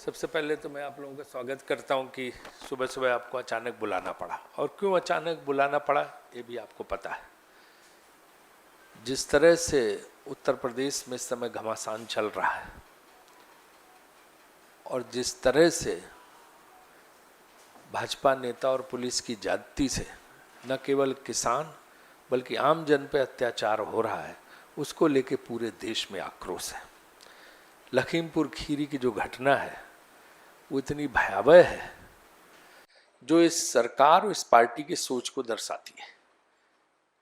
सबसे पहले तो मैं आप लोगों का स्वागत करता हूं कि सुबह सुबह आपको अचानक बुलाना पड़ा। और क्यों अचानक बुलाना पड़ा ये भी आपको पता है। जिस तरह से उत्तर प्रदेश में इस समय घमासान चल रहा है और जिस तरह से भाजपा नेता और पुलिस की ज्यादती से न केवल किसान बल्कि आम जन पर अत्याचार हो रहा है, उसको लेके पूरे देश में आक्रोश है। लखीमपुर खीरी की जो घटना है वो इतनी भयावह है जो इस सरकार और इस पार्टी की सोच को दर्शाती है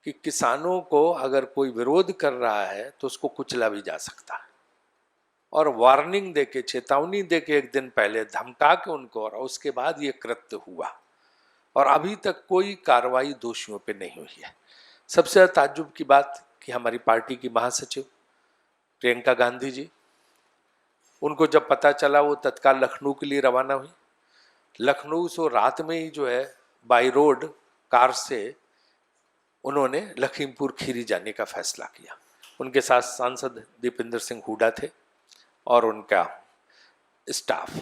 कि किसानों को अगर कोई विरोध कर रहा है तो उसको कुचला भी जा सकता है। और वार्निंग देके, चेतावनी देके एक दिन पहले धमका के उनको, और उसके बाद ये कृत्य हुआ और अभी तक कोई कार्रवाई दोषियों पे नहीं हुई है। सबसे ताज्जुब की बात कि हमारी पार्टी की महासचिव प्रियंका गांधी जी, उनको जब पता चला वो तत्काल लखनऊ के लिए रवाना हुई। लखनऊ से रात में ही जो है बाई रोड कार से उन्होंने लखीमपुर खीरी जाने का फैसला किया। उनके साथ सांसद दीपेंद्र सिंह हुड्डा थे और उनका स्टाफ।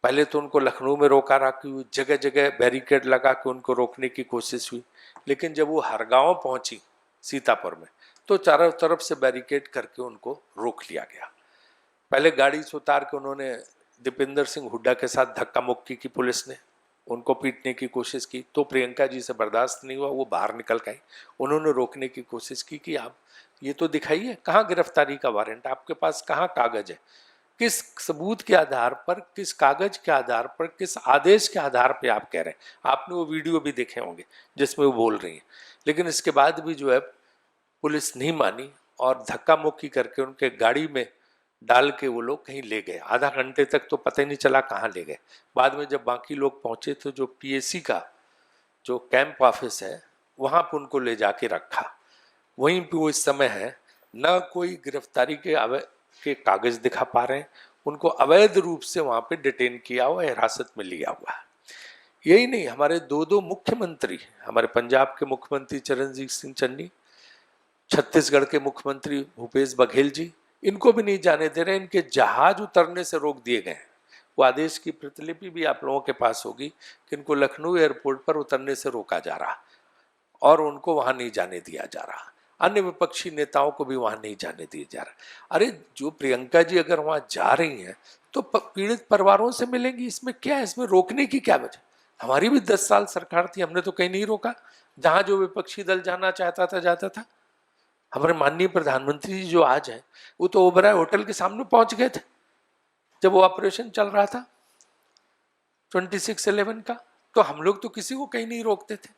पहले तो उनको लखनऊ में रोका रखी हुई, जगह जगह बैरिकेड लगा के उनको रोकने की कोशिश हुई, लेकिन जब वो हरगांव पहुंची सीतापुर में तो चारों तरफ से बैरिकेड करके उनको रोक लिया गया। पहले गाड़ी से उतार के उन्होंने दीपेंद्र सिंह हुड्डा के साथ धक्का मुक्की की पुलिस ने, उनको पीटने की कोशिश की तो प्रियंका जी से बर्दाश्त नहीं हुआ, वो बाहर निकल गई। उन्होंने रोकने की कोशिश की कि आप ये तो दिखाइए कहाँ गिरफ्तारी का वारंट, आपके पास कहाँ कागज है, किस सबूत के आधार पर, किस कागज के आधार पर, किस आदेश के आधार पर आप कह रहे हैं। आपने वो वीडियो भी देखे होंगे जिसमें वो बोल रही है। लेकिन इसके बाद भी जो है पुलिस नहीं मानी और धक्का मुक्की करके उनके गाड़ी में डाल के वो लोग कहीं ले गए। आधा घंटे तक तो पता ही नहीं चला कहाँ ले गए। बाद में जब बाकी लोग पहुंचे तो जो पीएसी का जो कैंप ऑफिस है वहां पर उनको ले जाके रखा। वहीं पे वो इस समय है, न कोई गिरफ्तारी के कागज दिखा पा रहे हैं, उनको अवैध रूप से वहां पे डिटेन किया हुआ, हिरासत में लिया हुआ है। यही नहीं, हमारे दो मुख्यमंत्री, हमारे पंजाब के मुख्यमंत्री चरणजीत सिंह चन्नी, छत्तीसगढ़ के मुख्यमंत्री भूपेश बघेल जी, इनको भी नहीं जाने दे रहे। इनके जहाज उतरने से रोक दिए गए। वो आदेश की प्रतिलिपि भी आप लोगों के पास होगी कि इनको लखनऊ एयरपोर्ट पर उतरने से रोका जा रहा और उनको वहां नहीं जाने दिया जा रहा। अन्य विपक्षी नेताओं को भी वहां नहीं जाने दिया जा रहा। अरे जो प्रियंका जी अगर वहां जा रही हैं तो पीड़ित परिवारों से मिलेंगी, इसमें क्या है, इसमें रोकने की क्या वजह। हमारी भी 10 साल सरकार थी, हमने तो कहीं नहीं रोका। जहां जो विपक्षी दल जाना चाहता था जाता था। हमारे माननीय प्रधानमंत्री जी जो आज हैं वो तो ओबराय होटल के सामने पहुंच गए थे जब वो ऑपरेशन चल रहा था 26/11 का। तो हम लोग तो किसी को कहीं नहीं रोकते थे।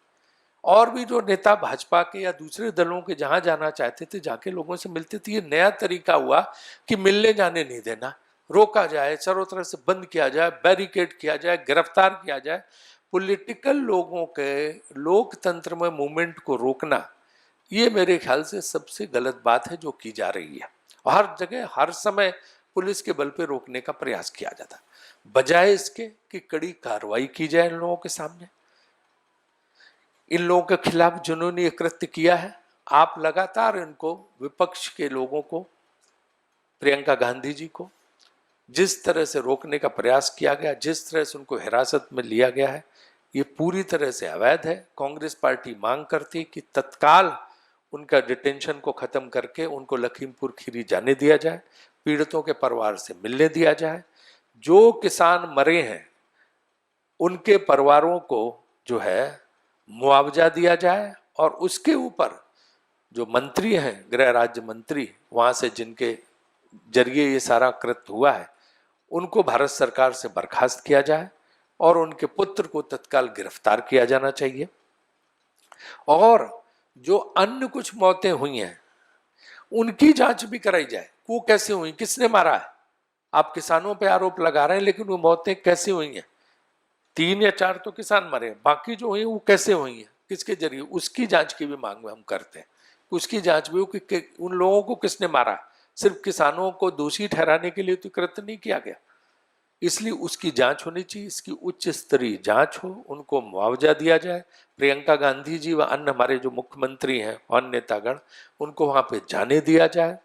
और भी जो नेता भाजपा के या दूसरे दलों के जहां जाना चाहते थे जाके लोगों से मिलते थे। ये नया तरीका हुआ कि मिलने जाने नहीं देना, रोका जाए, चारों तरफ से बंद किया जाए, बैरिकेड किया जाए, गिरफ्तार किया जाए। पॉलिटिकल लोगों के लोकतंत्र में मूवमेंट को रोकना, ये मेरे ख्याल से सबसे गलत बात है जो की जा रही है। हर जगह हर समय पुलिस के बल पे रोकने का प्रयास किया जाता, बजाय इसके कि कड़ी कार्रवाई की जाए इन लोगों के सामने। इन लोगों के खिलाफ जिन्होंने ये कृत्य किया है, आप लगातार इनको, विपक्ष के लोगों को, प्रियंका गांधी जी को जिस तरह से रोकने का प्रयास किया गया, जिस तरह से उनको हिरासत में लिया गया है, ये पूरी तरह से अवैध है। कांग्रेस पार्टी मांग करती कि तत्काल उनका डिटेंशन को खत्म करके उनको लखीमपुर खीरी जाने दिया जाए, पीड़ितों के परिवार से मिलने दिया जाए। जो किसान मरे हैं उनके परिवारों को जो है मुआवजा दिया जाए और उसके ऊपर जो मंत्री हैं, गृह राज्य मंत्री, वहां से जिनके जरिए ये सारा कृत्य हुआ है, उनको भारत सरकार से बर्खास्त किया जाए और उनके पुत्र को तत्काल गिरफ्तार किया जाना चाहिए। और जो अन्य कुछ मौतें हुई हैं उनकी जांच भी कराई जाए। वो कैसे हुई, किसने मारा है। आप किसानों पे आरोप लगा रहे हैं, लेकिन वो मौतें कैसे हुई हैं। 3 या 4 तो किसान मरे, बाकी जो हुई वो कैसे हुई हैं, किसके जरिए, उसकी जांच की भी मांग हम करते हैं। उसकी जांच भी हो कि उन लोगों को किसने मारा। सिर्फ किसानों को दोषी ठहराने के लिए तो कृत्य नहीं किया गया, इसलिए उसकी जांच होनी चाहिए। इसकी उच्च स्तरीय जांच हो, उनको मुआवजा दिया जाए। प्रियंका गांधी जी व अन्य हमारे जो मुख्यमंत्री हैं और नेतागण, उनको वहां पे जाने दिया जाए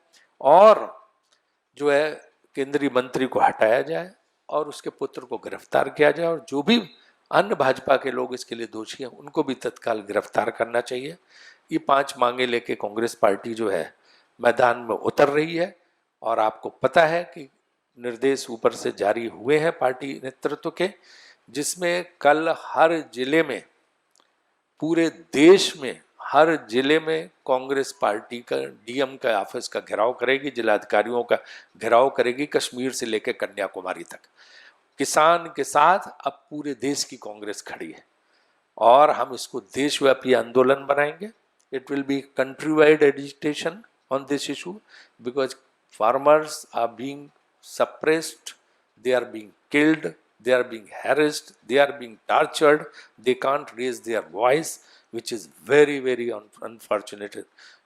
और जो है केंद्रीय मंत्री को हटाया जाए और उसके पुत्र को गिरफ्तार किया जाए, और जो भी अन्य भाजपा के लोग इसके लिए दोषी हैं उनको भी तत्काल गिरफ्तार करना चाहिए। ये 5 मांगे लेके कांग्रेस पार्टी जो है मैदान में उतर रही है, और आपको पता है कि निर्देश ऊपर से जारी हुए हैं पार्टी नेतृत्व के, जिसमें कल हर जिले में, पूरे देश में हर जिले में कांग्रेस पार्टी का डीएम का ऑफिस का घेराव करेगी, जिलाधिकारियों का घेराव करेगी, कश्मीर से लेकर कन्याकुमारी तक। किसान के साथ अब पूरे देश की कांग्रेस खड़ी है, और हम इसको देशव्यापी आंदोलन बनाएंगे। It will be country wide agitation on this issue, because farmers are being suppressed, they are being killed, they are being harassed, they are being tortured, they can't raise their voice, which is very, very unfortunate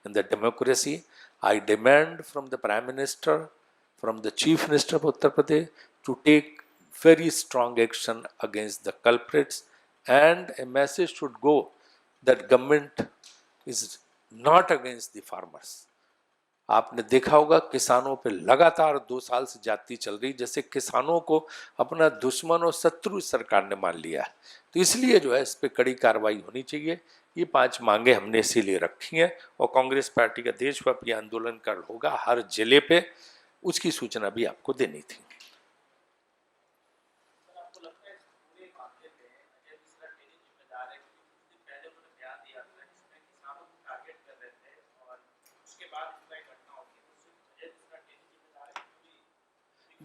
in the democracy. I demand from the Prime Minister, from the Chief Minister of Uttar Pradesh to take very strong action against the culprits, and a message should go that government is not against the farmers. आपने देखा होगा किसानों पे लगातार 2 साल से जाती चल रही, जैसे किसानों को अपना दुश्मन और शत्रु सरकार ने मान लिया है। तो इसलिए जो है इस पे कड़ी कार्रवाई होनी चाहिए। ये 5 मांगे हमने इसीलिए रखी हैं, और कांग्रेस पार्टी का देशव्यापी आंदोलन कर होगा हर जिले पे, उसकी सूचना भी आपको देनी थी।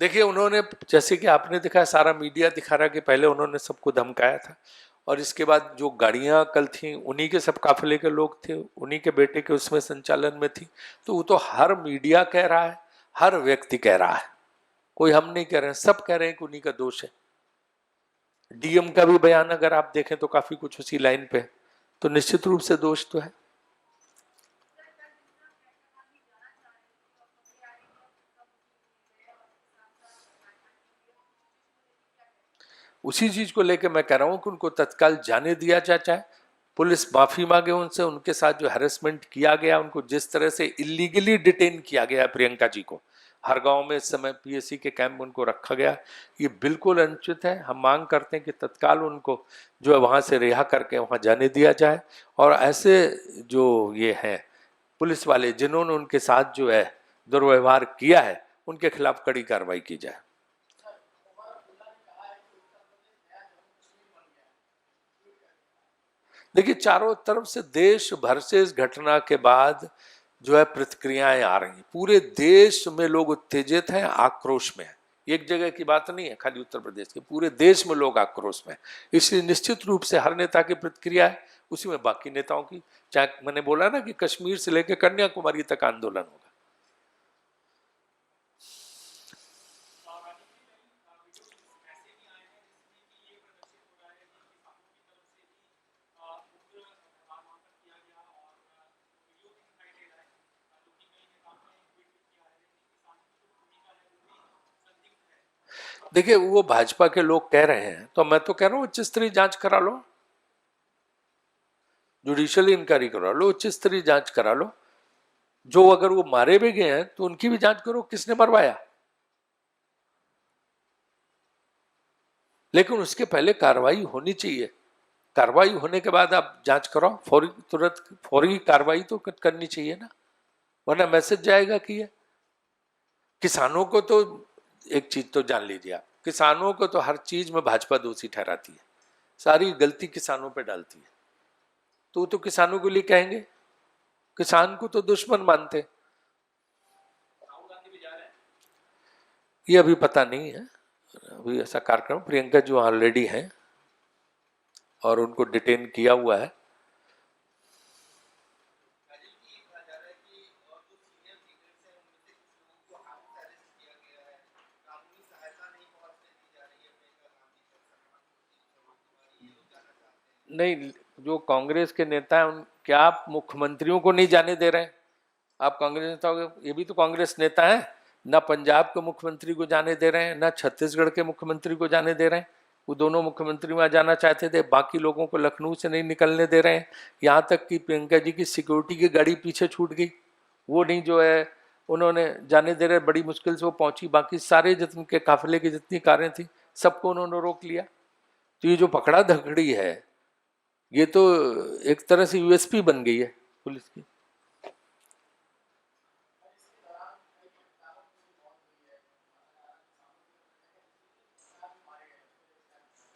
देखिए, उन्होंने, जैसे कि आपने देखा, सारा मीडिया दिखा रहा कि पहले उन्होंने सबको धमकाया था, और इसके बाद जो गाड़ियां कल थी उन्हीं के सब काफिले के लोग थे, उन्हीं के बेटे के उसमें संचालन में थी। तो वो तो हर मीडिया कह रहा है, हर व्यक्ति कह रहा है, कोई हम नहीं कह रहे हैं, सब कह रहे हैं कि उन्हीं का दोष है। डीएम का भी बयान अगर आप देखें तो काफी कुछ उसी लाइन पे, तो निश्चित रूप से दोष तो है। उसी चीज को लेकर मैं कह रहा हूं कि उनको तत्काल जाने दिया जाए, पुलिस माफी मांगे उनसे, उनके साथ जो हैरेसमेंट किया गया, उनको जिस तरह से इलीगली डिटेन किया गया प्रियंका जी को, हर गांव में इस समय पीएससी के कैंप उनको रखा गया, ये बिल्कुल अनुचित है। हम मांग करते हैं कि तत्काल उनको जो है वहां से रिहा करके वहां जाने दिया जाए, और ऐसे जो ये हैं पुलिस वाले जिन्होंने उनके साथ जो है दुर्व्यवहार किया है, उनके खिलाफ कड़ी कार्रवाई की जाए। देखिए, चारों तरफ से देश भर से इस घटना के बाद जो है प्रतिक्रियाएं आ रही हैं, पूरे देश में लोग उत्तेजित हैं, आक्रोश में हैं। एक जगह की बात नहीं है खाली उत्तर प्रदेश के, पूरे देश में लोग आक्रोश में हैं। इसलिए निश्चित रूप से हर नेता की प्रतिक्रिया है, उसी में बाकी नेताओं की, चाहे मैंने बोला ना कि कश्मीर से लेकर कन्याकुमारी तक आंदोलन होगा। देखिए, वो भाजपा के लोग कह रहे हैं, तो मैं तो कह रहा हूं उच्च स्तरीय जांच करा लो, जुडिशियल इंक्वायरी करा लो, उच्च स्तरीय जांच करा लो। जो अगर वो मारे भी गए हैं तो उनकी भी जांच करो, किसने मरवाया। लेकिन उसके पहले कार्रवाई होनी चाहिए, कार्रवाई होने के बाद आप जांच कराओ, फौरी, तुरंत फौरी कार्रवाई तो करनी चाहिए ना, वरना मैसेज जाएगा कि ये किसानों को तो, एक चीज तो जान लीजिए आप, किसानों को तो हर चीज में भाजपा दोषी ठहराती है, सारी गलती किसानों पे डालती है। तो किसानों के लिए कहेंगे, किसान को तो दुश्मन मानते। ये अभी पता नहीं है, अभी ऐसा कार्यक्रम, प्रियंका जो ऑलरेडी हैं और उनको डिटेन किया हुआ है। नहीं, जो कांग्रेस के नेता हैं क्या आप मुख्यमंत्रियों को नहीं जाने दे रहे हैं? आप कांग्रेस नेता हो, ये भी तो कांग्रेस नेता हैं ना, पंजाब के मुख्यमंत्री को जाने दे रहे हैं, ना छत्तीसगढ़ के मुख्यमंत्री को जाने दे रहे हैं। वो दोनों मुख्यमंत्री वहां जाना चाहते थे, बाकी लोगों को लखनऊ से नहीं निकलने दे रहे हैं। यहाँ तक कि प्रियंका जी की सिक्योरिटी की गाड़ी पीछे छूट गई, वो नहीं जो है उन्होंने जाने दे रहे, बड़ी मुश्किल से वो पहुंची, बाकी सारे जितने के काफिले की जितनी कारें थी सबको उन्होंने रोक लिया। तो ये जो पकड़ा धकड़ी है, ये तो एक तरह से यूएसपी बन गई है पुलिस की।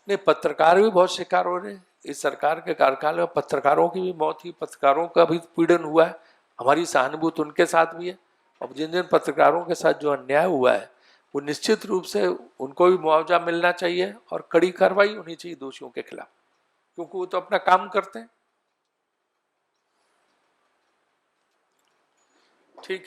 नहीं, पत्रकार भी बहुत शिकार हो रहे हैं इस सरकार के कार्यकाल में। पत्रकारों की भी मौत हुई, पत्रकारों का भी पीड़न हुआ है। हमारी सहानुभूति उनके साथ भी है। अब जिन जिन पत्रकारों के साथ जो अन्याय हुआ है, वो निश्चित रूप से उनको भी मुआवजा मिलना चाहिए और कड़ी कार्रवाई होनी चाहिए दोषियों के खिलाफ, क्योंकि वो तो अपना काम करते हैं। ठीक।